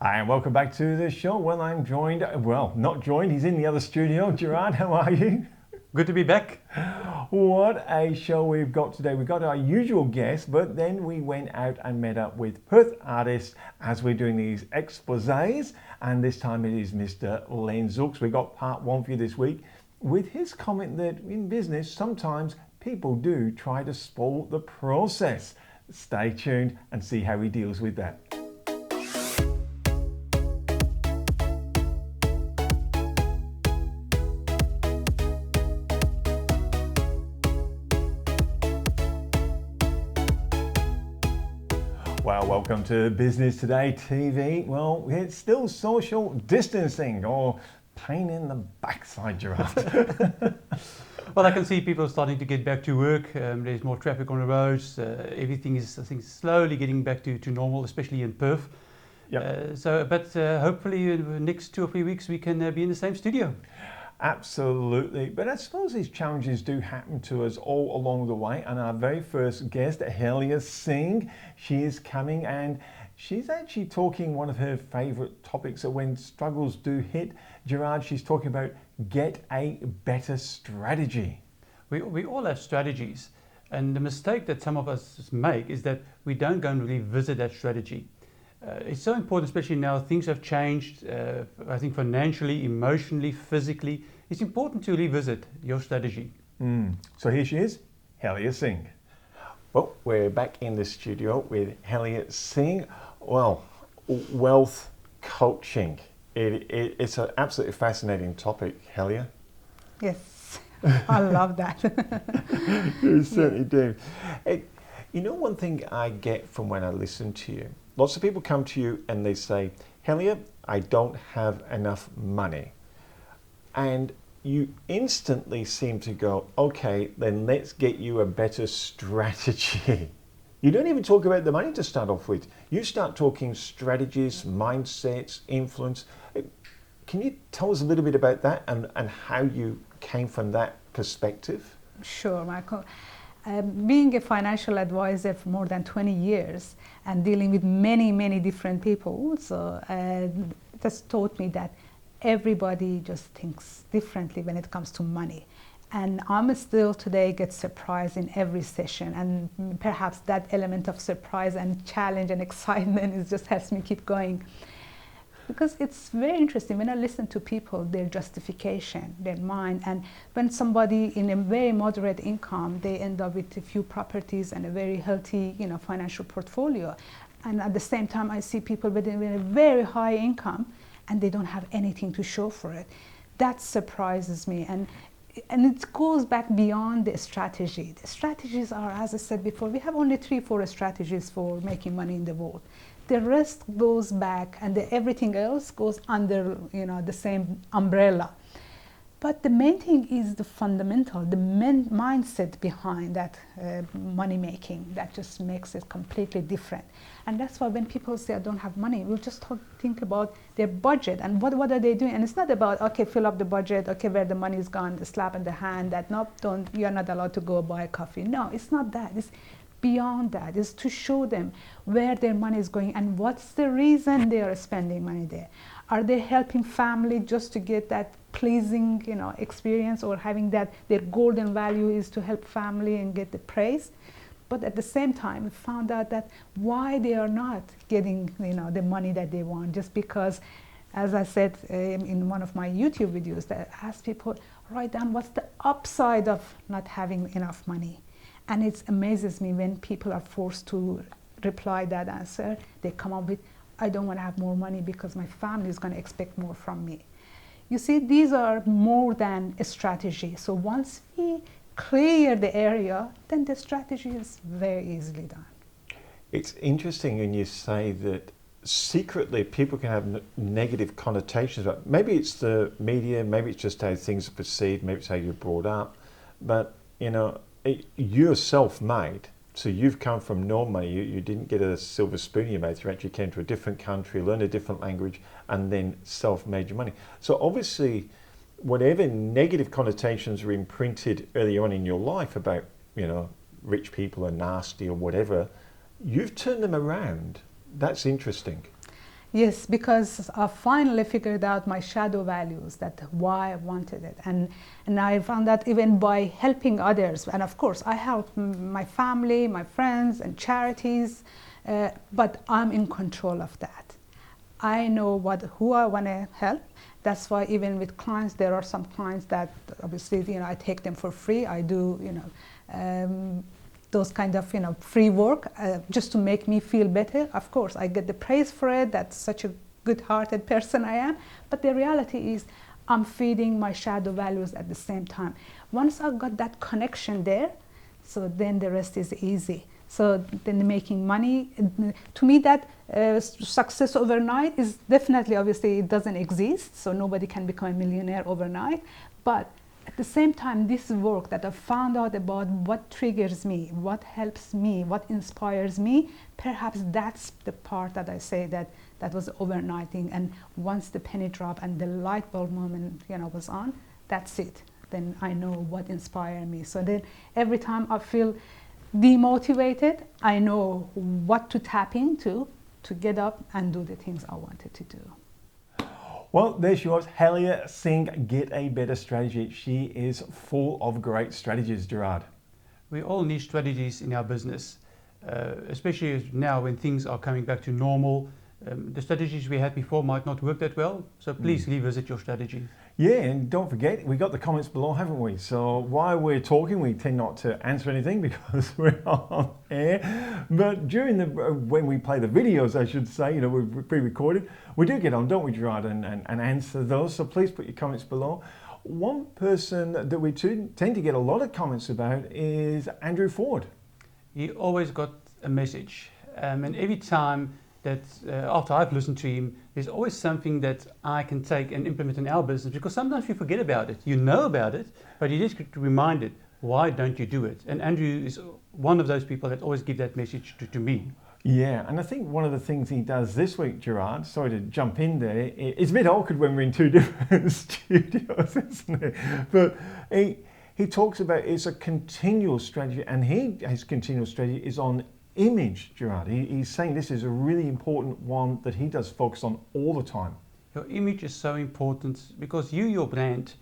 Hi, and welcome back to the show. Well, I'm joined, not joined, he's in the other studio. Gerard, how are you? Good to be back. What a show we've got today. We've got our usual guest, but then we went out and met up with Perth artists as we're doing these exposés. And this time it is Mr. Len Zuks. We got part one for you this week with his comment that in business, sometimes people do try to spoil the process. Stay tuned and see how he deals with that. Well, welcome to Business Today TV. Well, it's still social distancing or pain in the backside, Gerard. Well, I can see people starting to get back to work. There's more traffic on the roads. Everything is, I think, slowly getting back to normal, especially in Perth. Yep. But hopefully in the next 2 or 3 weeks we can be in the same studio. Absolutely. But I suppose these challenges do happen to us all along the way. And our very first guest, Helia Singh, she is coming and she's actually talking one of her favourite topics that when struggles do hit, Gerard, she's talking about get a better strategy. We all have strategies. And the mistake that some of us make is that we don't go and revisit that strategy. It's so important, especially now things have changed, I think financially, emotionally, physically. It's important to revisit your strategy. So here she is, Helia Singh. Well, we're back in the studio with Helia Singh. Well, wealth coaching. It's an absolutely fascinating topic, Helia. Yes, I love that. You certainly do. You know, one thing I get from when I listen to you, lots of people come to you and they say, Helia, I don't have enough money. And you instantly seem to go, okay, then let's get you a better strategy. You don't even talk about the money to start off with. You start talking strategies, mindsets, influence. Can you tell us a little bit about that and how you came from that perspective? Sure, Michael. Being a financial advisor for more than 20 years and dealing with many different people, so that's taught me that everybody just thinks differently when it comes to money. And I'm still today get surprised in every session, and perhaps that element of surprise and challenge and excitement is just helps me keep going. Because it's very interesting when I listen to people, their justification, their mind, and when somebody in a very moderate income, they end up with a few properties and a very healthy, financial portfolio. And at the same time, I see people with a very high income and they don't have anything to show for it. That surprises me. And it goes back beyond the strategy. The strategies are, as I said before, we have only 3-4 strategies for making money in the world. The rest goes back, and everything else goes under, the same umbrella. But the main thing is the fundamental, the mindset behind that money making that just makes it completely different. And that's why when people say I don't have money, we'll just think about their budget and what are they doing. And it's not about, okay, fill up the budget, okay, where the money is gone, the slap in the hand that you're not allowed to go buy coffee. No, it's not that. It's beyond that. Is to show them where their money is going and what's the reason they are spending money there. Are they helping family just to get that pleasing, experience, or having that their golden value is to help family and get the praise? But at the same time, we found out that why they are not getting, the money that they want, just because, as I said in one of my YouTube videos, that I asked people, write down what's the upside of not having enough money. And it amazes me when people are forced to reply that answer, they come up with, I don't want to have more money because my family is going to expect more from me. You see, these are more than a strategy. So once we clear the area, then the strategy is very easily done. It's interesting when you say that secretly people can have negative connotations about, maybe it's the media, maybe it's just how things are perceived, maybe it's how you're brought up, but you're self-made. So you've come from no money. You didn't get a silver spoon in your mouth. You actually came to a different country, learned a different language, and then self-made your money. So obviously, whatever negative connotations were imprinted early on in your life about, rich people are nasty or whatever, you've turned them around. That's interesting. Yes, because I finally figured out my shadow values, that why I wanted it. And I found that even by helping others, and of course I help my family, my friends and charities, but I'm in control of that. I know who I want to help. That's why even with clients, there are some clients that obviously, I take them for free. I do, those kind of, free work just to make me feel better. Of course, I get the praise for it. That's such a good-hearted person I am. But the reality is I'm feeding my shadow values at the same time. Once I got that connection there, so then the rest is easy. So then making money, to me that success overnight is definitely, obviously it doesn't exist, so nobody can become a millionaire overnight. But at the same time, this work that I found out about what triggers me, what helps me, what inspires me, perhaps that's the part that I say that was overnighting. And once the penny dropped and the light bulb moment was on, that's it. Then I know what inspired me. So then every time I feel demotivated, I know what to tap into to get up and do the things I wanted to do. Well, there she was, Helia Singh, Get a Better Strategy. She is full of great strategies, Gerard. We all need strategies in our business, especially now when things are coming back to normal. The strategies we had before might not work that well, so please revisit your strategy. Yeah, and don't forget, we got the comments below, haven't we? So while we're talking, we tend not to answer anything because we're on air. But during when we play the videos, I should say, we're pre-recorded, we do get on, don't we, Gerard, and answer those. So please put your comments below. One person that we tend to get a lot of comments about is Andrew Ford. He always got a message, and every time that after I've listened to him, there's always something that I can take and implement in our business, because sometimes we forget about it. You know about it, but you just get reminded, why don't you do it? And Andrew is one of those people that always give that message to me. Yeah, and I think one of the things he does this week, Gerard, sorry to jump in there, it's a bit awkward when we're in two different studios, isn't it? But he talks about it's a continual strategy, and his continual strategy is on image, Gerard. He's saying this is a really important one that he does focus on all the time. Your image is so important because your brand,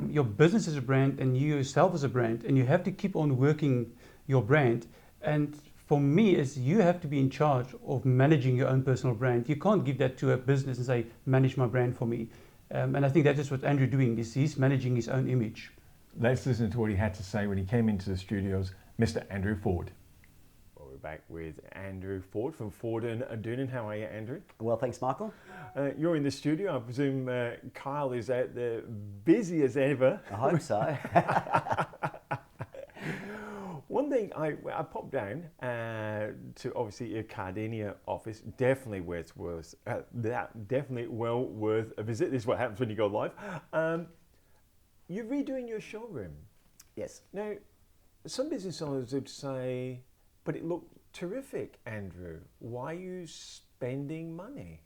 your business is a brand and you yourself is a brand, and you have to keep on working your brand. And for me, is you have to be in charge of managing your own personal brand. You can't give that to a business and say, manage my brand for me. And I think that is what Andrew's doing, is he's managing his own image. Let's listen to what he had to say when he came into the studios, Mr. Andrew Ford. We're back with Andrew Ford from Ford and Doonan. How are you, Andrew? Well, thanks, Michael. You're in the studio. I presume Kyle is out there busy as ever. I hope so. One thing, I popped down to obviously your Cardinia office. Definitely definitely well worth a visit. This is what happens when you go live. You're redoing your showroom. Yes. Now, some business owners would say, but it looked terrific, Andrew. Why are you spending money?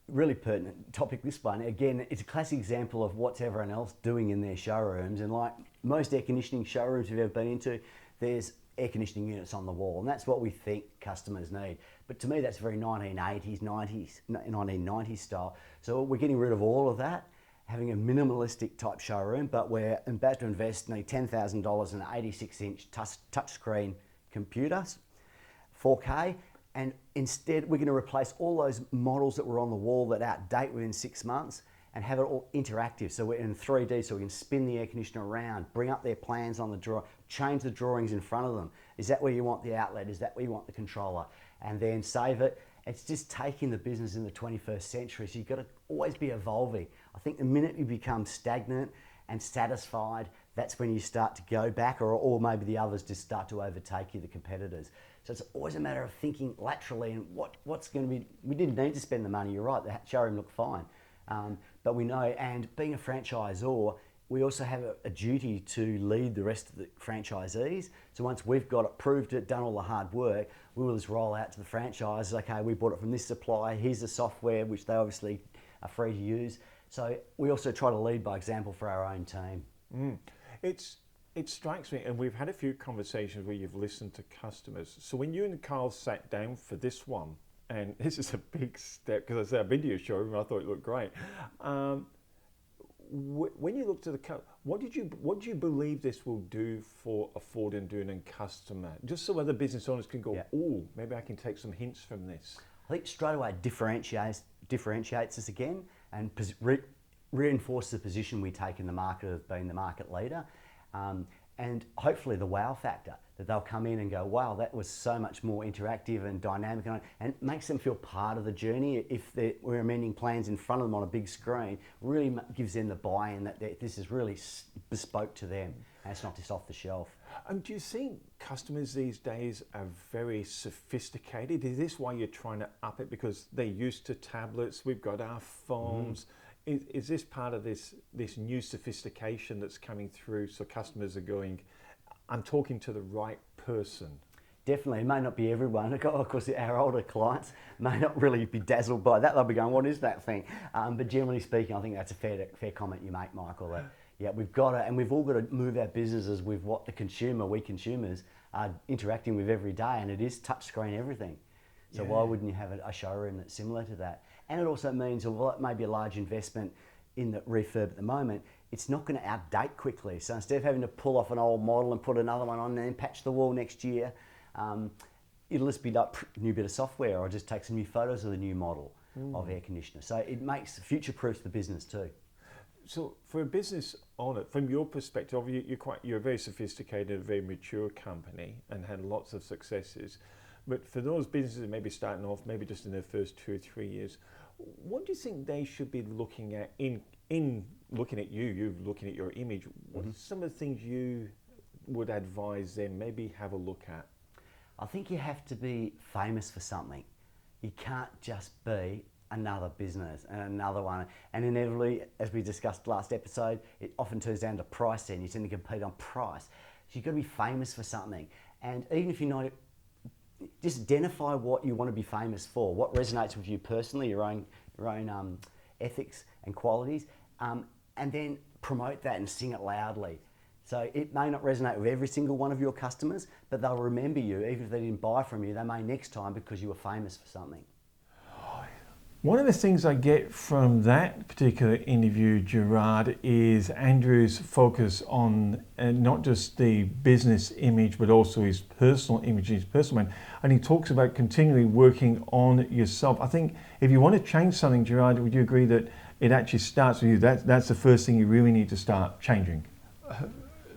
Really pertinent topic, this one. Again, it's a classic example of what's everyone else doing in their showrooms. And like most air conditioning showrooms we've ever been into, there's air conditioning units on the wall. And that's what we think customers need. But to me, that's very 1990s style. So we're getting rid of all of that, having a minimalistic type showroom, but we're about to invest nearly $10,000 in an 86-inch touchscreen computer, 4K, and instead we're going to replace all those models that were on the wall that are outdate within 6 months and have it all interactive. So we're in 3D, so we can spin the air conditioner around, bring up their plans on the drawer, change the drawings in front of them. Is that where you want the outlet? Is that where you want the controller? And then save it. It's just taking the business in the 21st century. So you've got to always be evolving. I think the minute you become stagnant and satisfied, that's when you start to go back, or maybe the others just start to overtake you, the competitors. So it's always a matter of thinking laterally and what's going to be. We didn't need to spend the money, you're right, the showroom looked fine. But we know, and being a franchisor, we also have a duty to lead the rest of the franchisees. So once we've got it, proved it, done all the hard work, we will just roll out to the franchises. Okay, we bought it from this supplier, here's the software, which they obviously are free to use. So we also try to lead by example for our own team. It strikes me, and we've had a few conversations where you've listened to customers. So when you and Carl sat down for this one, and this is a big step because I said I've been to your showroom and I thought it looked great. When you looked at the what did you believe this will do for a Ford and Doonan customer? Just so other business owners can go, oh, maybe I can take some hints from this. I think straight away differentiates us again and reinforce the position we take in the market of being the market leader, and hopefully the wow factor, that they'll come in and go, wow, that was so much more interactive and dynamic, and it makes them feel part of the journey. If we're amending plans in front of them on a big screen, really gives them the buy-in that this is really bespoke to them and it's not just off the shelf. Do you think customers these days are very sophisticated? Is this why you're trying to up it, because they're used to tablets, we've got our phones? Is this part of this new sophistication that's coming through, so customers are going, I'm talking to the right person? Definitely. It may not be everyone. Of course, our older clients may not really be dazzled by that. They'll be going, what is that thing? But generally speaking, I think that's a fair comment you make, Michael, that we've got to, and we've all got to move our businesses with what we consumers are interacting with every day, and it is touchscreen everything. So why wouldn't you have a showroom that's similar to that? And it also means, well, it may be a large investment in the refurb at the moment, it's not going to outdate quickly. So instead of having to pull off an old model and put another one on and then patch the wall next year, it'll just be like a new bit of software, or just take some new photos of the new model of air conditioner. So it makes future-proofs the business too. So for a business owner, from your perspective, you're a very sophisticated, very mature company and had lots of successes. But for those businesses that may be starting off, maybe just in their first 2 or 3 years, what do you think they should be looking at in looking at you looking at your image? What are some of the things you would advise them maybe have a look at? I think you have to be famous for something. You can't just be another business and another one. And inevitably, as we discussed last episode, it often turns down to price then. You tend to compete on price. So you've got to be famous for something. And even if you're not, just identify what you want to be famous for, what resonates with you personally, your own ethics and qualities, and then promote that and sing it loudly. So it may not resonate with every single one of your customers, but they'll remember you. Even if they didn't buy from you, they may next time because you were famous for something. One of the things I get from that particular interview, Gerard, is Andrew's focus on not just the business image, but also his personal image, his personal man. And he talks about continually working on yourself. I think if you want to change something, Gerard, would you agree that it actually starts with you? That's the first thing you really need to start changing.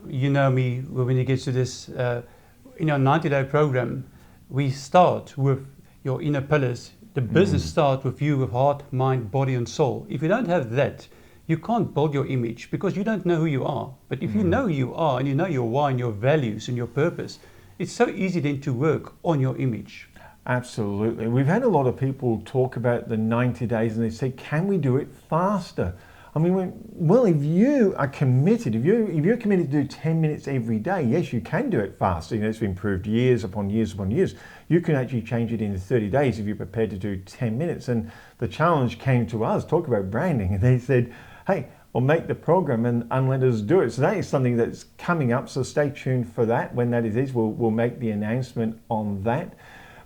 You know me, when it gets to this, in our 90-day program, we start with your inner pillars. The business starts with you, with heart, mind, body and soul. If you don't have that, you can't build your image because you don't know who you are. But if you know who you are and you know your why and your values and your purpose, it's so easy then to work on your image. Absolutely. We've had a lot of people talk about the 90 days and they say, can we do it faster? I mean, well, if you are committed, if you're committed to do 10 minutes every day, yes, you can do it faster. You know, it's been proved years upon years upon years. You can actually change it in 30 days if you're prepared to do 10 minutes. And the challenge came to us, talk about branding, and they said, hey, we'll make the program and let us do it. So that is something that's coming up, so stay tuned for that. When that is, we'll make the announcement on that.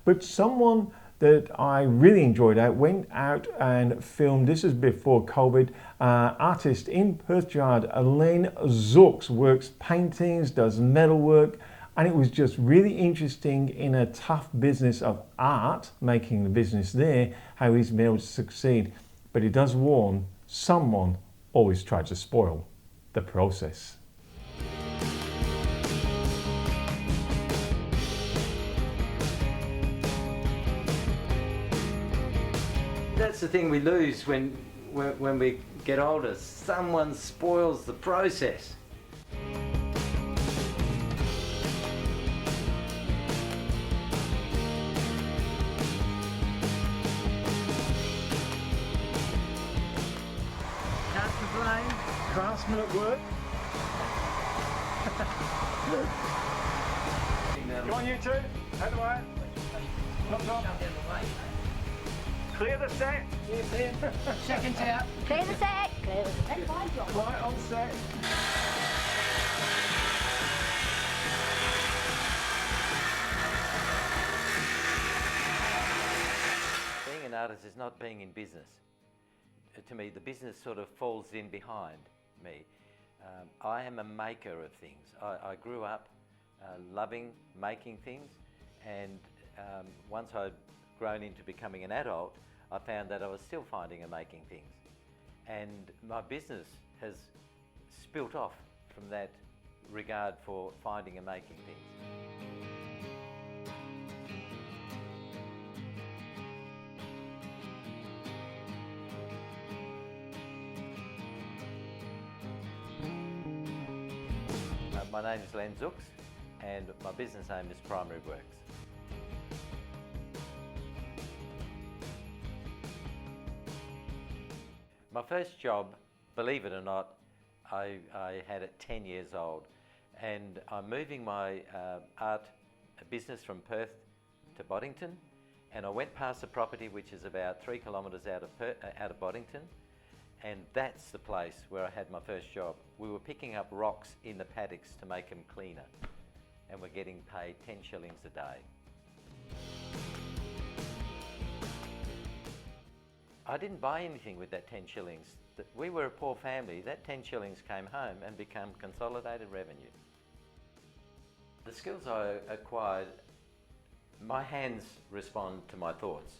But someone that I really enjoyed went out and filmed, this is before COVID, artist in Perth, Gerard, Elaine Zuks, works paintings, does metalwork, and it was just really interesting in a tough business of art, making the business there, how he's been able to succeed. But he does warn, someone always tries to spoil the process. That's the thing we lose when we get older. Someone spoils the process. Can't complain. Craftsman at work. Go on, you two. Out the way. Top. Clear the set. Seconds out. Clear the set. Clear the set. Right on set. an artist is not being in business. To me, the business sort of falls in behind me. I am a maker of things. I grew up loving making things, and once I'd grown into becoming an adult, I found that I was still finding and making things. And my business has spilt off from that regard for finding and making things. My name is Zuks, and my business name is Primary Works. My first job, believe it or not, I had at 10 years old, and I'm moving my art business from Perth to Worthington, and I went past a property which is about 3 kilometres out of Worthington, and that's the place where I had my first job. We were picking up rocks in the paddocks to make them cleaner, and we're getting paid 10 shillings a day. I didn't buy anything with that 10 shillings. We were a poor family. That 10 shillings came home and became consolidated revenue. The skills I acquired, my hands respond to my thoughts.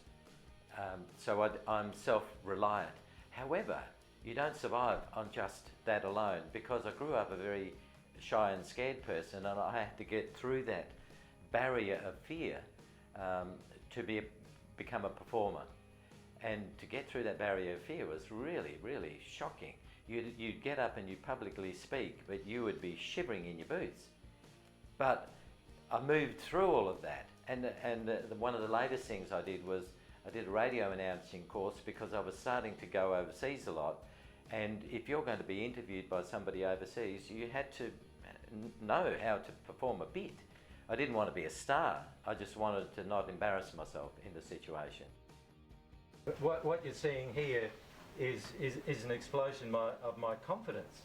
So I'm self-reliant. However, you don't survive on just that alone, because I grew up a very shy and scared person, and I had to get through that barrier of fear to become a performer. And to get through that barrier of fear was really, really shocking. You'd get up and you'd publicly speak, but you would be shivering in your boots. But I moved through all of that, and one of the latest things I did was I did a radio announcing course, because I was starting to go overseas a lot, and if you're going to be interviewed by somebody overseas, you had to know how to perform a bit. I didn't want to be a star, I just wanted to not embarrass myself in the situation. But what you're seeing here is an explosion of my confidence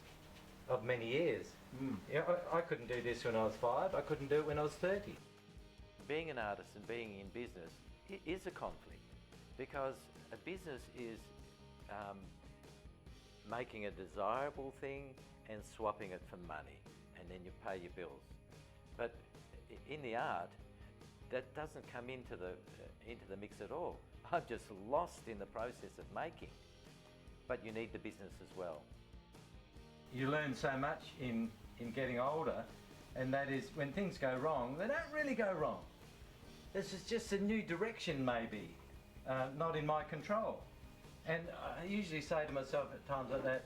of many years. You know, I couldn't do this when I was 5, I couldn't do it when I was 30. Being an artist and being in business is a conflict, because a business is making a desirable thing and swapping it for money, and then you pay your bills. But in the art, that doesn't come into the mix at all. I'm just lost in the process of making, but you need the business as well. You learn so much in getting older, and that is when things go wrong, they don't really go wrong. This is just a new direction maybe, not in my control. And I usually say to myself at times like that,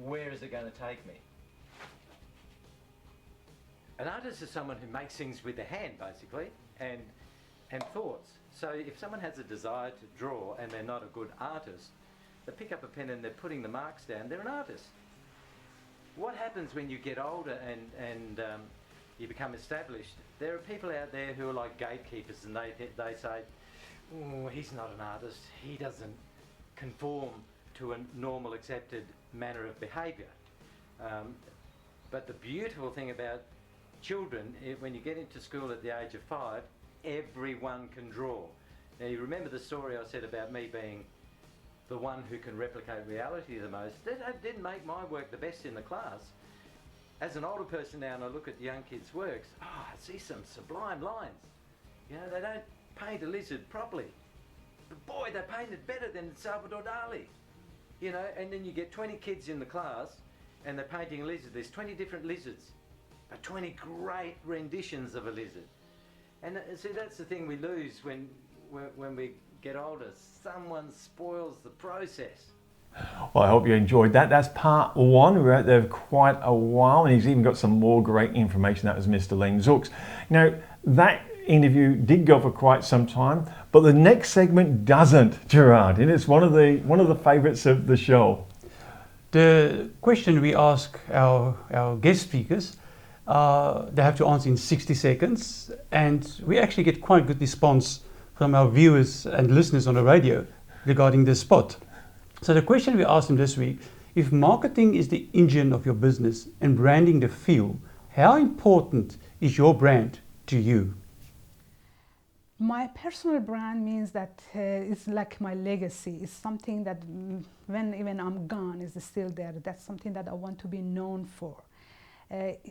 where is it going to take me? An artist is someone who makes things with their hand, basically, and thoughts. So if someone has a desire to draw and they're not a good artist, they pick up a pen and they're putting the marks down, they're an artist. What happens when you get older and you become established? There are people out there who are like gatekeepers, and they say, oh, he's not an artist, he doesn't conform to a normal accepted manner of behaviour. But the beautiful thing about children, when you get into school at the age of 5, everyone can draw. Now you remember the story I said about me being the one who can replicate reality the most. That didn't make my work the best in the class. As an older person now, and I look at young kids' works, I see some sublime lines. You know, they don't paint a lizard properly. But boy, they paint it better than Salvador Dali. You know, and then you get 20 kids in the class and they're painting a lizard. There's 20 different lizards, but 20 great renditions of a lizard. And see, that's the thing we lose when we get older. Someone spoils the process. Well, I hope you enjoyed that. That's part 1. We were out there quite a while, and he's even got some more great information. That was Mr. Len Zuks. Now, that interview did go for quite some time, but the next segment doesn't, Gerard, and it's one of the favourites of the show. The question we ask our guest speakers, they have to answer in 60 seconds, and we actually get quite good response from our viewers and listeners on the radio regarding this spot. So the question we asked them this week, if marketing is the engine of your business and branding the fuel, how important is your brand to you? My personal brand means that it's like my legacy. It's something that when even I'm gone is still there. That's something that I want to be known for.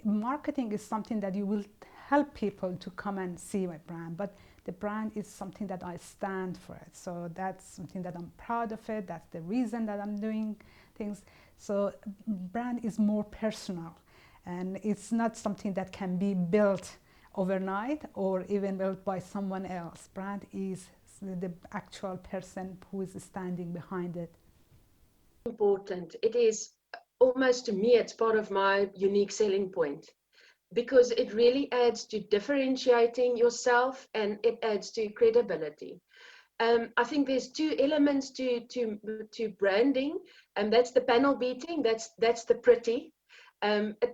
Marketing is something that you will help people to come and see my brand, but the brand is something that I stand for it. So that's something that I'm proud of it. That's the reason that I'm doing things. So brand is more personal, and it's not something that can be built overnight or even built by someone else. Brand is the actual person who is standing behind it. Important. It is almost, to me, it's part of my unique selling point, because it really adds to differentiating yourself and it adds to credibility. I think there's two elements to branding, and that's the panel beating, that's the pretty.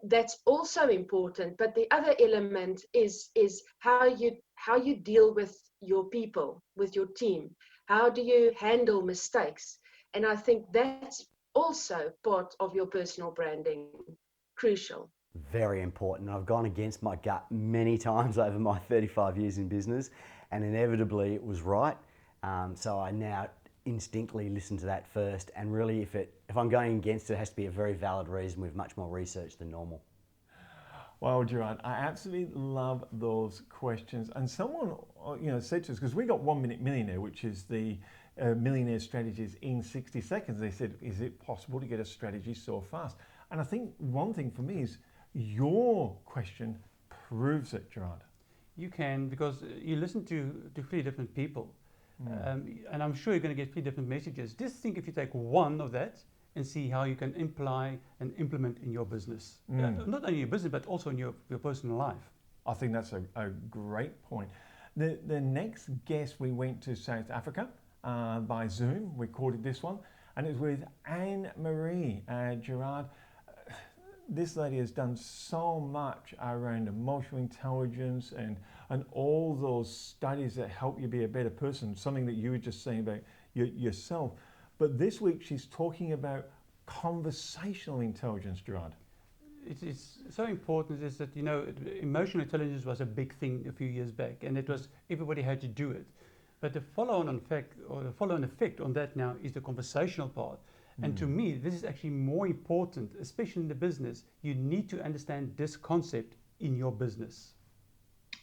That's also important, but the other element is how you deal with your people, with your team. How do you handle mistakes? And I think that's also part of your personal branding. Crucial. Very important. I've gone against my gut many times over my 35 years in business, and inevitably it was right. So I now instinctively listen to that first, and really if I'm going against it, it has to be a very valid reason with much more research than normal. Well, Gerard, I absolutely love those questions. And someone, said to us, because we got 1 Minute Millionaire, which is the millionaire strategies in 60 seconds. They said, is it possible to get a strategy so fast? And I think one thing for me is your question proves it, Gerard. You can, because you listen to 3 different people. And I'm sure you're going to get 3 different messages. Just think if you take one of that and see how you can imply and implement in your business. Not only your business, but also in your personal life. I think that's a great point. The next guest, we went to South Africa by Zoom, recorded this one, and it was with Anne-Marie. Gerard, this lady has done so much around emotional intelligence and all those studies that help you be a better person, something that you were just saying about yourself. But this week she's talking about conversational intelligence, Gerard. It's so important is that, emotional intelligence was a big thing a few years back, and it was everybody had to do it. But the follow-on effect on that now is the conversational part. And to me, this is actually more important, especially in the business. You need to understand this concept in your business.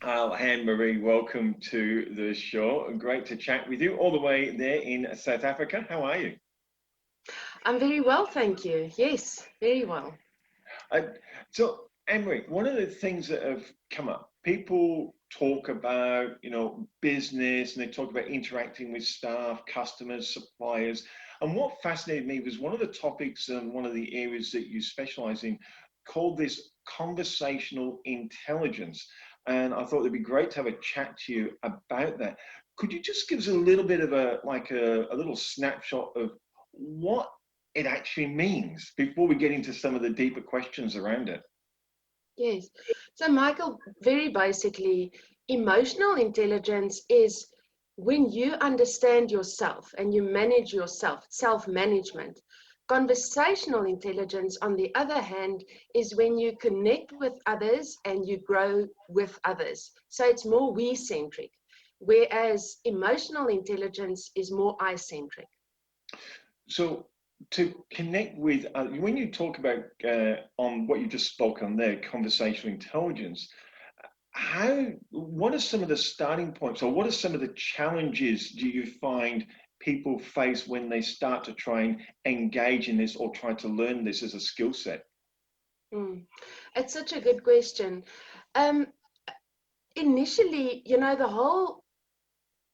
Anne-Marie, welcome to the show. Great to chat with you all the way there in South Africa. How are you? I'm very well, thank you. Yes, very well. So, Anne-Marie, one of the things that have come up, people talk about, business, and they talk about interacting with staff, customers, suppliers. And what fascinated me was one of the topics and one of the areas that you specialize in called this conversational intelligence. And I thought it'd be great to have a chat to you about that. Could you just give us a little bit of a little snapshot of what it actually means before we get into some of the deeper questions around it? Yes. So, Michael, very basically, emotional intelligence is when you understand yourself and you manage yourself, self-management. Conversational intelligence, on the other hand, is when you connect with others and you grow with others. So it's more we-centric, whereas emotional intelligence is more I-centric. So to connect with, when you talk about on what you just spoke on there, conversational intelligence, what are some of the starting points, or what are some of the challenges do you find people face when they start to try and engage in this or try to learn this as a skill set? It's such a good question. Initially, the whole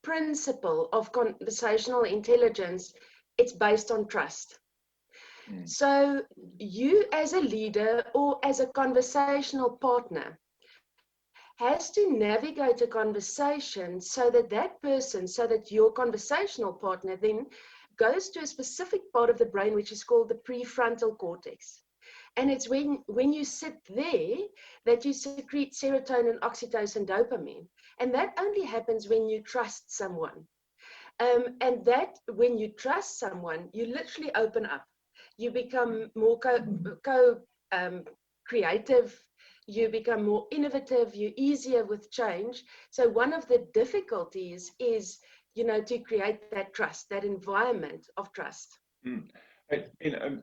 principle of conversational intelligence, it's based on trust. So you as a leader or as a conversational partner has to navigate a conversation so that your conversational partner then goes to a specific part of the brain, which is called the prefrontal cortex. And it's when you sit there that you secrete serotonin, oxytocin, dopamine. And that only happens when you trust someone. And that when you trust someone, you literally open up. You become more creative. you become more innovative, you're easier with change. So one of the difficulties is, to create that trust, that environment of trust. Mm.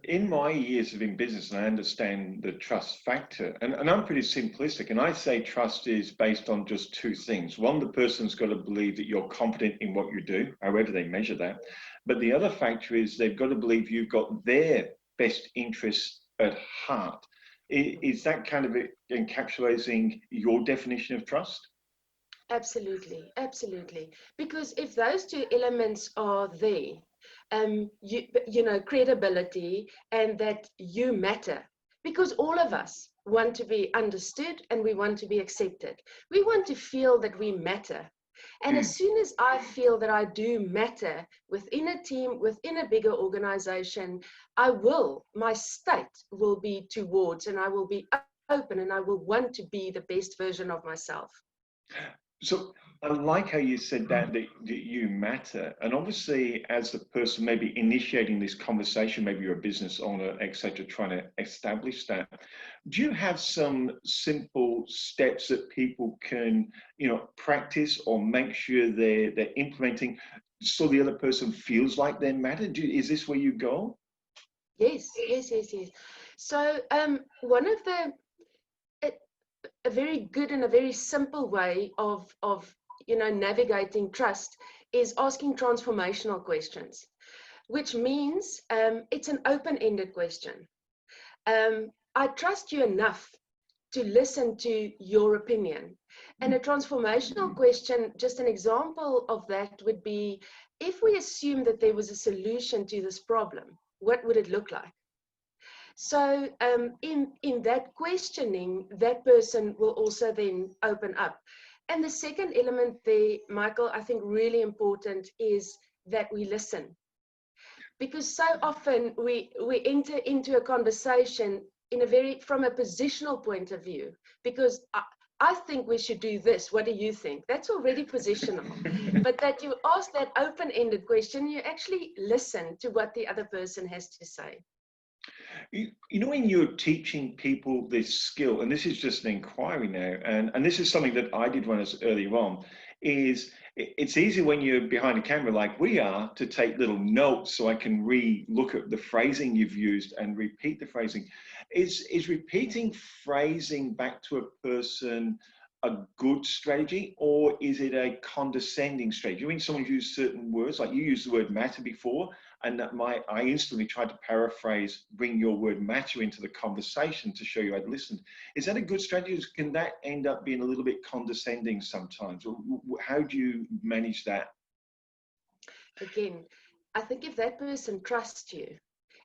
In my years of in business, and I understand the trust factor, and I'm pretty simplistic, and I say trust is based on just two things. One, the person's got to believe that you're competent in what you do, however they measure that. But the other factor is they've got to believe you've got their best interests at heart. Is that kind of encapsulating your definition of trust? Absolutely, absolutely. Because if those two elements are there, credibility and that you matter, because all of us want to be understood and we want to be accepted. We want to feel that we matter. And as soon as I feel that I do matter within a team, within a bigger organization, my state will be towards, and I will be open, and I will want to be the best version of myself. So I like how you said that you matter. And obviously, as the person maybe initiating this conversation, maybe you're a business owner, etc., trying to establish that. Do you have some simple steps that people can, practice or make sure they're implementing so the other person feels like they matter? Is this where you go? Yes. So one of a very good and a very simple way of navigating trust is asking transformational questions, which means it's an open-ended question. I trust you enough to listen to your opinion. And a transformational question, just an example of that would be, if we assume that there was a solution to this problem, what would it look like? So in that questioning, that person will also then open up. And the second element there, Michael, I think really important is that we listen. Because so often we enter into a conversation from a positional point of view, because I think we should do this. What do you think? That's already positional. But that you ask that open-ended question, you actually listen to what the other person has to say. When you're teaching people this skill, and this is just an inquiry now, and this is something that I did when I was earlier on, is it's easy when you're behind a camera like we are to take little notes so I can re-look at the phrasing you've used and repeat the phrasing. Is repeating phrasing back to a person a good strategy, or is it a condescending strategy? When someone uses certain words, like you used the word matter before, and I instantly tried to paraphrase, bring your word matter into the conversation to show you I'd listened. Is that a good strategy? Can that end up being a little bit condescending sometimes? Or how do you manage that? Again, I think if that person trusts you,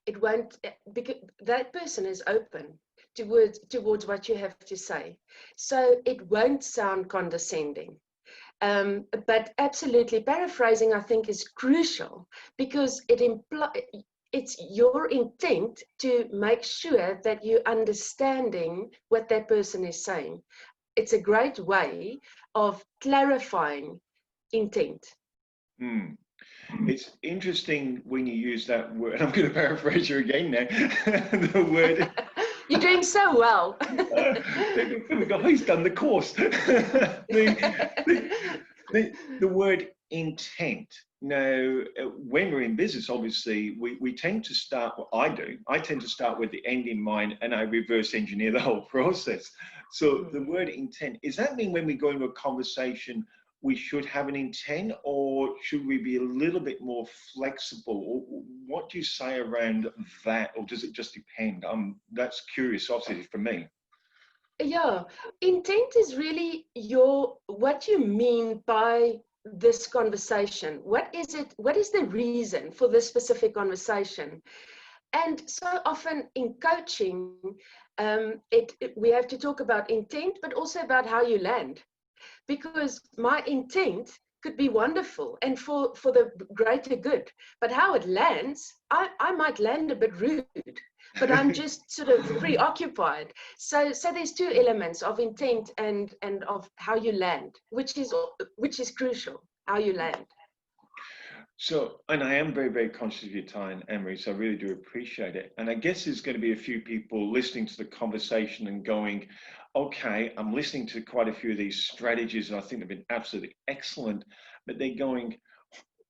it won't, because that person is open towards what you have to say. So it won't sound condescending. But absolutely, paraphrasing, I think, is crucial because it's your intent to make sure that you're understanding what that person is saying. It's a great way of clarifying intent. It's interesting when you use that word. I'm going to paraphrase you again now. The word. You're doing so well. He's done the course. The word intent. Now, when we're in business, obviously, we tend to start, well, I tend to start with the end in mind and I reverse engineer the whole process. So the word intent, does that mean when we go into a conversation, we should have an intent, or should we be a little bit more flexible? What do you say around that, or does it just depend? That's curiosity for me. Yeah, intent is really what you mean by this conversation. What is it? What is the reason for this specific conversation? And so often in coaching, we have to talk about intent, but also about how you land. Because my intent could be wonderful and for the greater good, but how it lands, I might land a bit rude, but I'm just sort of preoccupied. So there's two elements of intent and of how you land, which is crucial, how you land. So, and I am very, very conscious of your time, Emery, so I really do appreciate it. And I guess there's going to be a few people listening to the conversation and going, okay, I'm listening to quite a few of these strategies and I think they've been absolutely excellent, but they're going,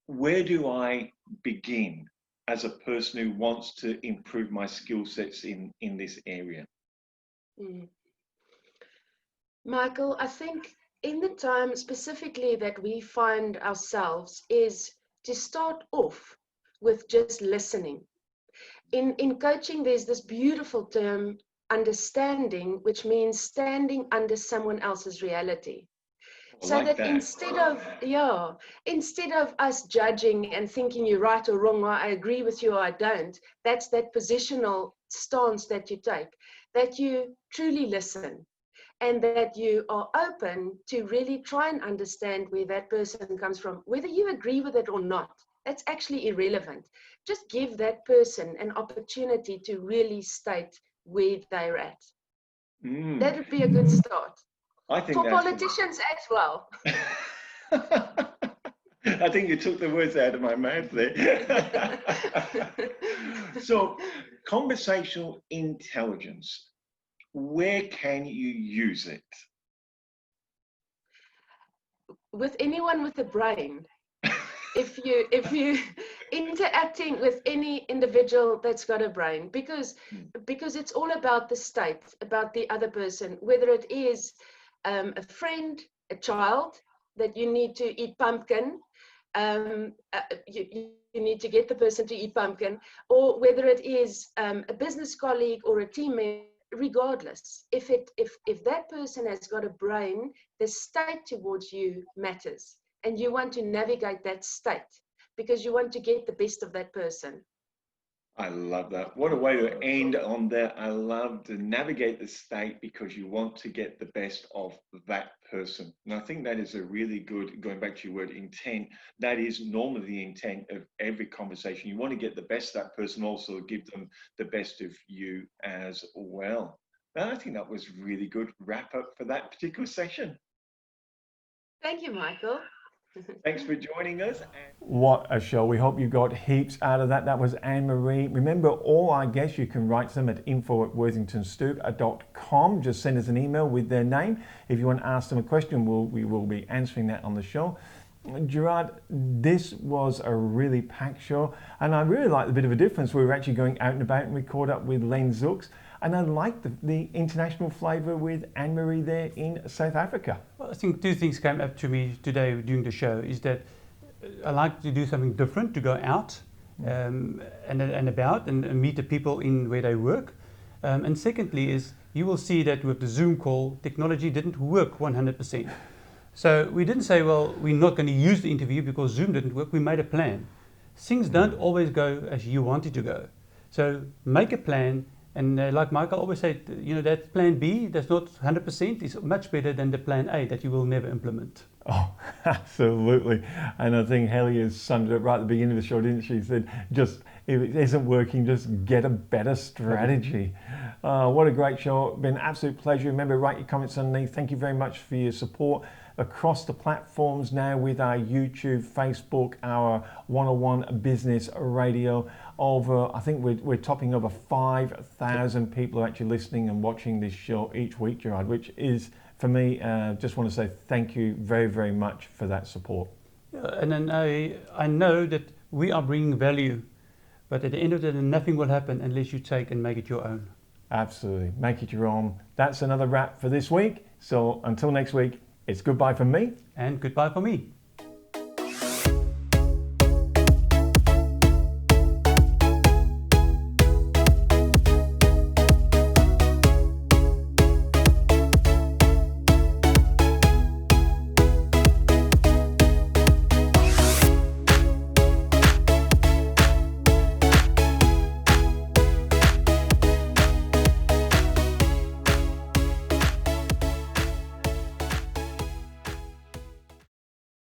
where do I begin as a person who wants to improve my skill sets in this area? Mm. Michael, I think in the time specifically that we find ourselves is to start off with just listening. In coaching, there's this beautiful term, understanding, which means standing under someone else's reality. So like that that. instead of us judging and thinking you're right or wrong, or I agree with you or I don't, that's that positional stance that you take, that you truly listen and that you are open to really try and understand where that person comes from, whether you agree with it or not. That's actually irrelevant. Just give that person an opportunity to really state where they're at. That would be a good start. I think For that's politicians as well. I think you took the words out of my mouth there. So, conversational intelligence, where can you use it? With anyone with a brain. If you interacting with any individual that's got a brain, because it's all about the state, about the other person, whether it is a friend, a child that you need to eat pumpkin, you need to get the person to eat pumpkin, or whether it is a business colleague or a teammate. Regardless, if that person has got a brain, the state towards you matters, and you want to navigate that state because you want to get the best of that person. I love that. What a way to end on that. I love to navigate the state because you want to get the best of that person. And I think that is a really good, going back to your word intent, that is normally the intent of every conversation. You want to get the best of that person, also give them the best of you as well. And I think that was really good wrap up for that particular session. Thank you, Michael. Thanks for joining us. What a show. We hope you got heaps out of that. That was Anne-Marie. Remember, all our guests, you can write them at info@worthingtonstoop.com. Just send us an email with their name. If you want to ask them a question, we will be answering that on the show. Gerard, this was a really packed show, and I really liked the bit of a difference. We were actually going out and about, and we caught up with Len Zuks, and I liked the international flavour with Anne-Marie there in South Africa. Well, I think two things came up to me today during the show, is that I like to do something different, to go out and about and meet the people in where they work. And secondly is, you will see that with the Zoom call, technology didn't work 100%. So we didn't say, well, we're not going to use the interview because Zoom didn't work. We made a plan. Things don't always go as you want it to go. So make a plan. And like Michael always said, that plan B that's not 100% is much better than the plan A that you will never implement. Oh, absolutely. And I think Helia summed it up right at the beginning of the show, didn't she? She said, just if it isn't working, just get a better strategy. What a great show. It's been an absolute pleasure. Remember, write your comments underneath. Thank you very much for your support across the platforms now with our YouTube, Facebook, our 101 Business Radio. I think we're topping over 5,000 people are actually listening and watching this show each week, Gerard, which is, for me, just want to say thank you very, very much for that support. And then I know that we are bringing value, but at the end of the day, nothing will happen unless you take and make it your own. Absolutely. Make it your own. That's another wrap for this week. So until next week, it's goodbye from me. And goodbye from me.